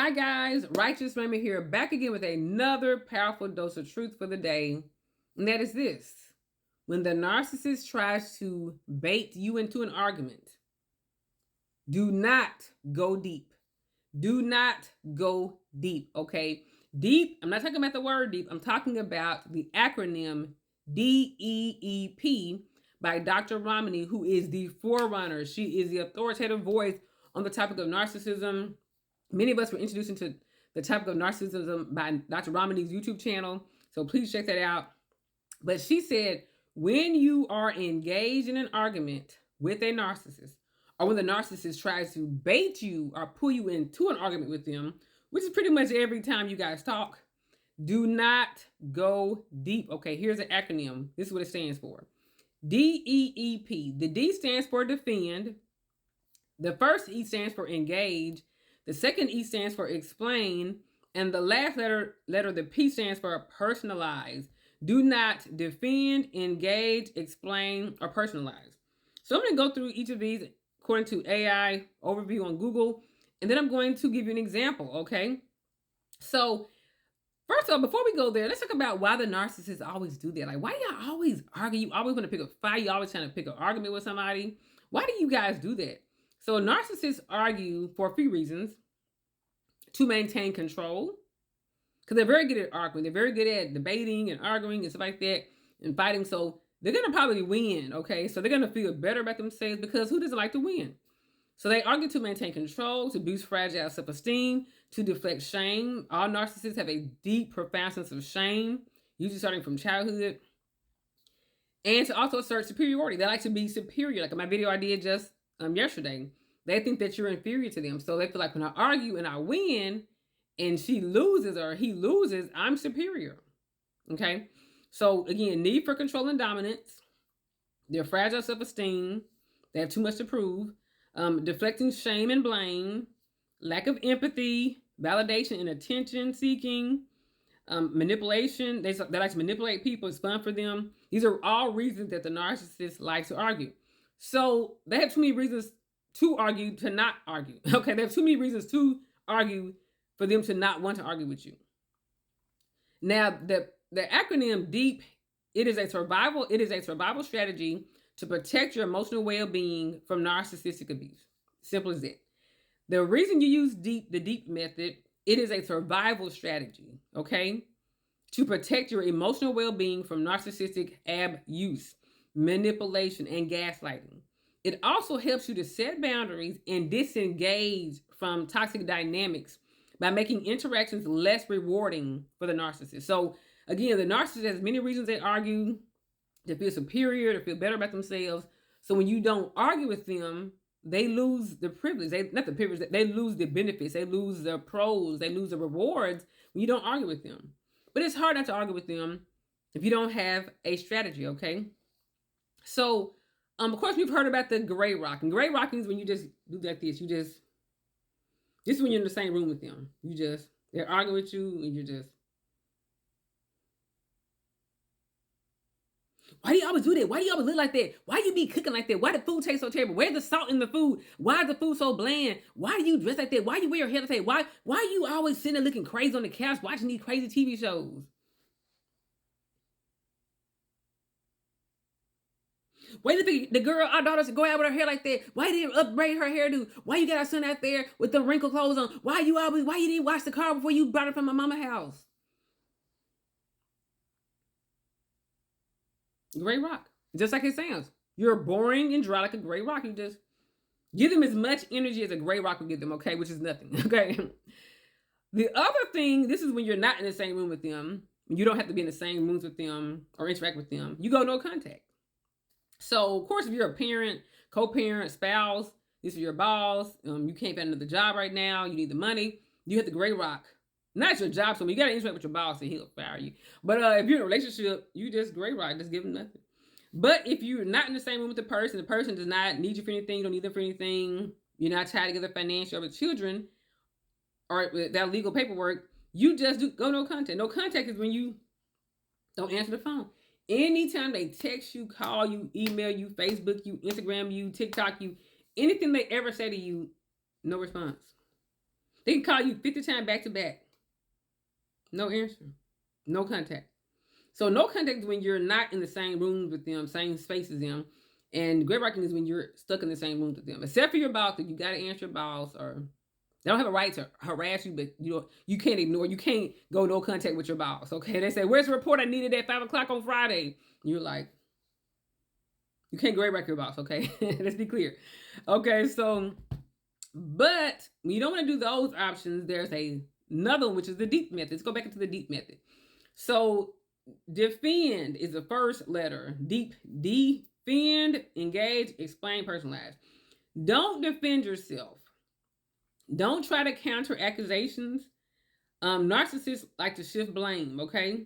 Hi guys, Righteous Raymond here, back again with another powerful dose of truth for the day. And that is this. When the narcissist tries to bait you into an argument, do not go deep. Do not go deep, okay? Deep, I'm not talking about the word deep. I'm talking about the acronym DEEP by Dr. Romney, who is the forerunner. She is the authoritative voice on the topic of narcissism. Many of us were introduced into the topic of narcissism by Dr. Romney's YouTube channel, so please check that out. But she said, when you are engaged in an argument with a narcissist, or when the narcissist tries to bait you or pull you into an argument with them, which is pretty much every time you guys talk, do not go deep. Okay, here's an acronym. This is what it stands for. DEEP. The D stands for defend. The first E stands for engage. The second E stands for explain. And the last letter, the P stands for personalize. Do not defend, engage, explain, or personalize. So I'm going to go through each of these according to AI overview on Google. And then I'm going to give you an example, okay? So first of all, before we go there, let's talk about why the narcissists always do that. Like, why do y'all always argue? You always want to pick a fight. You always trying to pick an argument with somebody. Why do you guys do that? So narcissists argue for a few reasons. To maintain control, because they're very good at arguing. They're very good at debating and arguing and stuff like that and fighting. So they're going to probably win, okay? So they're going to feel better about themselves because who doesn't like to win? So they argue to maintain control, to boost fragile self-esteem, to deflect shame. All narcissists have a deep, profound sense of shame, usually starting from childhood. And to also assert superiority. They like to be superior. Like in my video I did just yesterday. They think that you're inferior to them. So they feel like when I argue and I win and she loses or he loses, I'm superior. Okay? So again, need for control and dominance. They're fragile self-esteem. They have too much to prove. Deflecting shame and blame. Lack of empathy. Validation and attention seeking. Manipulation. They like to manipulate people. It's fun for them. These are all reasons that the narcissist likes to argue. So they have too many reasons to argue, to not argue. Okay, they have too many reasons to argue for them to not want to argue with you. Now, the acronym DEEP, it is a survival strategy to protect your emotional well-being from narcissistic abuse. Simple as that. The reason you use the DEEP method, it is a survival strategy, okay? To protect your emotional well-being from narcissistic abuse, manipulation, and gaslighting. It also helps you to set boundaries and disengage from toxic dynamics by making interactions less rewarding for the narcissist. So again, the narcissist has many reasons they argue, to feel superior, to feel better about themselves. So when you don't argue with them, they lose the privilege. They lose the benefits. They lose the pros. They lose the rewards when you don't argue with them. But it's hard not to argue with them if you don't have a strategy, okay? So of course, we've heard about the gray rock. And gray rocking is when you just do like this. This is when you're in the same room with them. They're arguing with you and you just. Why do you always do that? Why do you always look like that? Why you be cooking like that? Why the food taste so terrible? Where's the salt in the food? Why is the food so bland? Why do you dress like that? Why you wear your hair like that? Why you always sitting there looking crazy on the couch watching these crazy TV shows? Why did the girl, our daughters, go out with her hair like that? Why didn't you upbraid her hairdo? Why you got our son out there with the wrinkled clothes on? Why you didn't wash the car before you brought it from my mama's house? Gray rock. Just like it sounds. You're boring and dry like a gray rock. You just give them as much energy as a gray rock will give them, okay? Which is nothing, okay? The other thing, this is when you're not in the same room with them. You don't have to be in the same rooms with them or interact with them. You go no contact. So, of course, if you're a parent, co-parent, spouse, this is your boss, you can't find another job right now, you need the money, you hit the gray rock. Not your job, so you got to interact with your boss and he'll fire you. But if you're in a relationship, you just gray rock, just give them nothing. But if you're not in the same room with the person does not need you for anything, you don't need them for anything, you're not tied together financially or with children, or without legal paperwork, you just go no contact. No contact is when you don't answer the phone. Anytime they text you, call you, email you, Facebook you, Instagram you, TikTok you, anything they ever say to you, no response. They can call you 50 times back to back. No answer. No contact. So no contact is when you're not in the same rooms with them, same space as them. And great writing is when you're stuck in the same rooms with them. Except for your boss, that you got to answer your boss, or they don't have a right to harass you, but you can't ignore. You can't go no contact with your boss. Okay, they say, "Where's the report I needed at 5 o'clock on Friday?" And you're like, you can't grade wreck your boss. Okay, let's be clear. Okay, so, but when you don't want to do those options, there's another one, which is the deep method. Let's go back into the deep method. So defend is the first letter. Deep, defend, engage, explain, personalize. Don't defend yourself. Don't try to counter accusations. Narcissists like to shift blame, okay?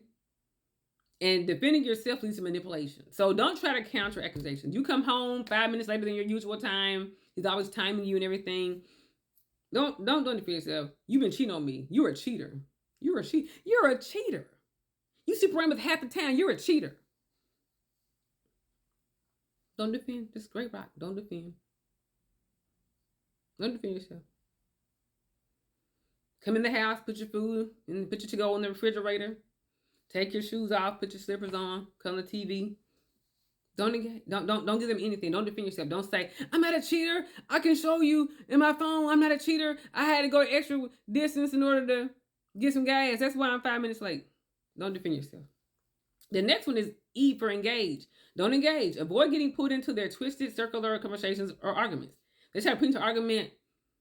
And defending yourself leads to manipulation. So don't try to counter accusations. You come home 5 minutes later than your usual time. He's always timing you and everything. Don't defend yourself. You've been cheating on me. You're a cheater. You're a cheater. You're a cheater. You sleep around with half the town. You're a cheater. Don't defend. This is great rock. Don't defend. Don't defend yourself. Come in the house, put your food, and put your to-go in the refrigerator. Take your shoes off, put your slippers on, come to TV. Don't give them anything. Don't defend yourself. Don't say, "I'm not a cheater. I can show you in my phone. I'm not a cheater. I had to go extra distance in order to get some gas. That's why I'm 5 minutes late." Don't defend yourself. The next one is E for engage. Don't engage. Avoid getting pulled into their twisted circular conversations or arguments. They try to put into argument.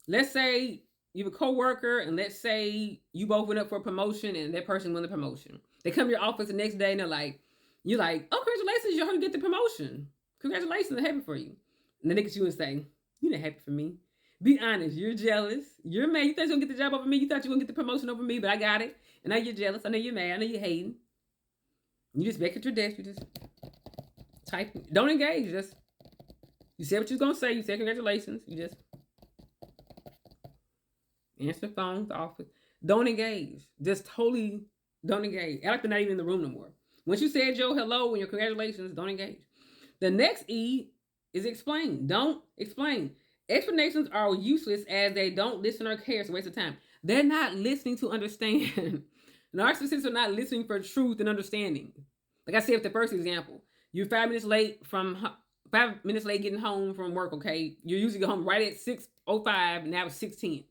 Let's say you have a coworker, and let's say you both went up for a promotion, and that person won the promotion. They come to your office the next day, and you're like, "Oh, congratulations, you're going to get the promotion. Congratulations, I'm happy for you." And then they look at you and say, "You're not happy for me. Be honest, you're jealous. You're mad. You thought you were going to get the job over me. You thought you were going to get the promotion over me, but I got it. And now you're jealous. I know you're mad. I know you're hating. You just back at your desk. You just type. Don't engage. You said what you was going to say. You said congratulations. You just answer the phone, the office. Don't engage. Just totally don't engage. Act like they're not even in the room no more. Once you said your hello and your congratulations, don't engage. The next E is explain. Don't explain. Explanations are useless as they don't listen or care. It's a waste of time. They're not listening to understand. Narcissists are not listening for truth and understanding. Like I said with the first example, you're 5 minutes late getting home from work, okay? You usually go home right at 6:05, and now it's 6:10.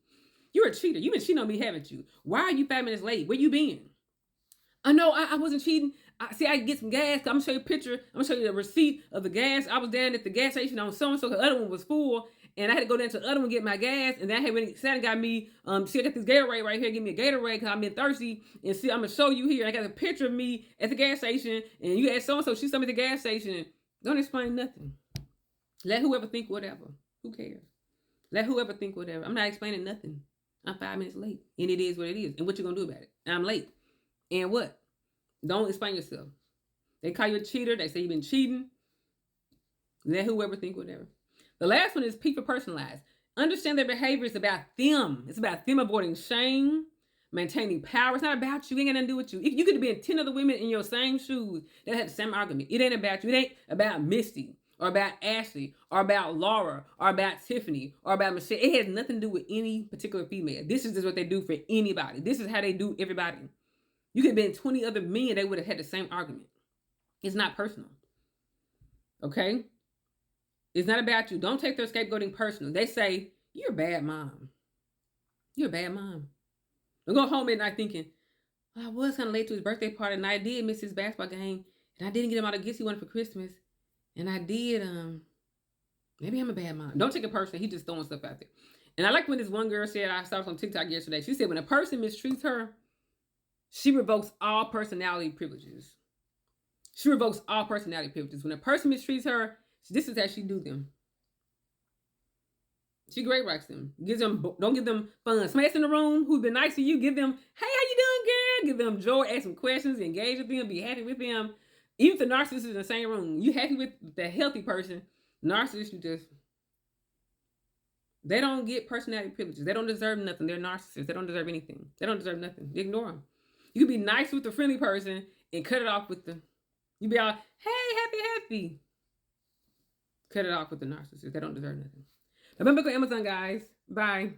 You're a cheater. You've been cheating on me, haven't you? Why are you 5 minutes late? Where you been? No, I wasn't cheating. I get some gas. I'm going to show you a picture. I'm going to show you the receipt of the gas. I was down at the gas station on so-and-so. The other one was full. And I had to go down to the other one and get my gas. And then I had went and got me, I got this Gatorade right here. Give me a Gatorade because I've been thirsty. And see, I'm going to show you here. I got a picture of me at the gas station. And you had so-and-so. She saw me at the gas station. Don't explain nothing. Let whoever think whatever. Who cares? Let whoever think whatever. I'm not explaining nothing. I'm 5 minutes late. And it is what it is. And what you going to do about it? I'm late. And what? Don't explain yourself. They call you a cheater. They say you've been cheating. Let whoever think whatever. The last one is P for personalized. Understand their behavior is about them. It's about them avoiding shame, maintaining power. It's not about you. It ain't got nothing to do with you. If you could have been 10 other women in your same shoes that had the same argument. It ain't about you. It ain't about Misty or about Ashley or about Laura or about Tiffany or about Michelle. It has nothing to do with any particular female. This is just what they do for anybody. This is how they do everybody. You could have been 20 other men, they would have had the same argument. It's not personal. Okay? It's not about you. Don't take their scapegoating personal. They say, "You're a bad mom. You're a bad mom." Don't go home at night thinking, "Well, I was kind of late to his birthday party, and I did miss his basketball game, and I didn't get him all the gifts he wanted for Christmas, and I did, maybe I'm a bad mom." Don't take it personal. He's just throwing stuff out there. And I like when this one girl said, I saw it on TikTok yesterday, she said, when a person mistreats her, she revokes all personality privileges. She revokes all personality privileges. When a person mistreats her, this is how she do them. She great writes them. Don't give them fun. Somebody in the room who's been nice to you, give them, "Hey, how you doing, girl?" Give them joy, ask them questions, engage with them, be happy with them. Even if the narcissist is in the same room, you happy with the healthy person. Narcissist, they don't get personality privileges. They don't deserve nothing. They're narcissists. They don't deserve anything. They don't deserve nothing. You ignore them. You can be nice with the friendly person and cut it off with you be all, "Hey, happy. Cut it off with the narcissist. They don't deserve nothing. Remember, go Amazon, guys. Bye.